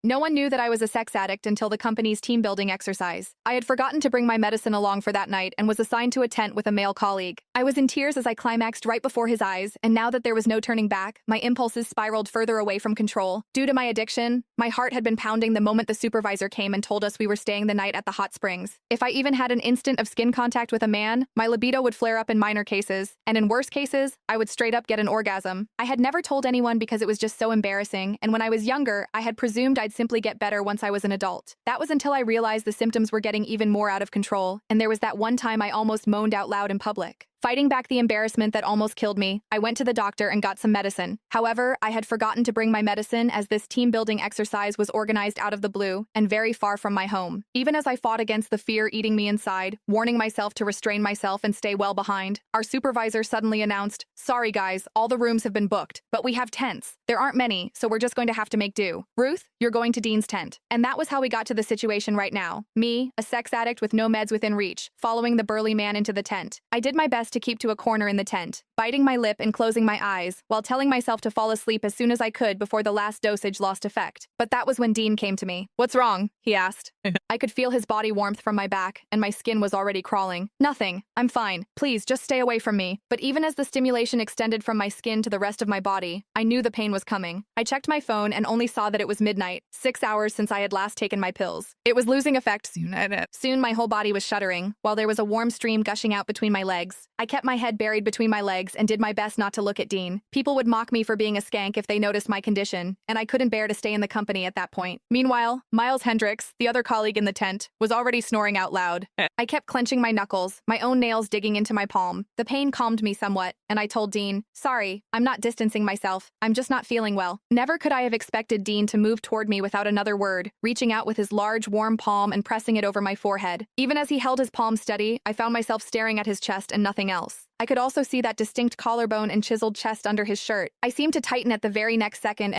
No one knew that I was a sex addict until the company's team building exercise. I had forgotten to bring my medicine along for that night and was assigned to a tent with a male colleague. I was in tears as I climaxed right before his eyes, and now that there was no turning back, my impulses spiraled further away from control. Due to my addiction, my heart had been pounding the moment the supervisor came and told us we were staying the night at the hot springs. If I even had an instant of skin contact with a man, my libido would flare up in minor cases, and in worse cases, I would straight up get an orgasm. I had never told anyone because it was just so embarrassing, and when I was younger, I had presumed I'd simply get better once I was an adult. That was until I realized the symptoms were getting even more out of control, and there was that one time I almost moaned out loud in public. Fighting back the embarrassment that almost killed me, I went to the doctor and got some medicine. However, I had forgotten to bring my medicine as this team-building exercise was organized out of the blue and very far from my home. Even as I fought against the fear eating me inside, warning myself to restrain myself and stay well behind, our supervisor suddenly announced, "Sorry guys, all the rooms have been booked, but we have tents. There aren't many, so we're just going to have to make do. Ruth, you're going to Dean's tent." And that was how we got to the situation right now. Me, a sex addict with no meds within reach, following the burly man into the tent. I did my best to keep to a corner in the tent, biting my lip and closing my eyes, while telling myself to fall asleep as soon as I could before the last dosage lost effect. But that was when Dean came to me. "What's wrong?" he asked. I could feel his body warmth from my back, and my skin was already crawling. "Nothing. I'm fine. Please, just stay away from me." But even as the stimulation extended from my skin to the rest of my body, I knew the pain was coming. I checked my phone and only saw that it was midnight, 6 hours since I had last taken my pills. It was losing effect soon. Soon my whole body was shuddering, while there was a warm stream gushing out between my legs. I kept my head buried between my legs and did my best not to look at Dean. People would mock me for being a skank if they noticed my condition, and I couldn't bear to stay in the company at that point. Meanwhile, Miles Hendricks, the other colleague in the tent, was already snoring out loud. I kept clenching my knuckles, my own nails digging into my palm. The pain calmed me somewhat, and I told Dean, "Sorry, I'm not distancing myself. I'm just not feeling well." Never could I have expected Dean to move toward me without another word, reaching out with his large, warm palm and pressing it over my forehead. Even as he held his palm steady, I found myself staring at his chest and nothing else. I could also see that distinct collarbone and chiseled chest under his shirt. I seemed to tighten at the very next second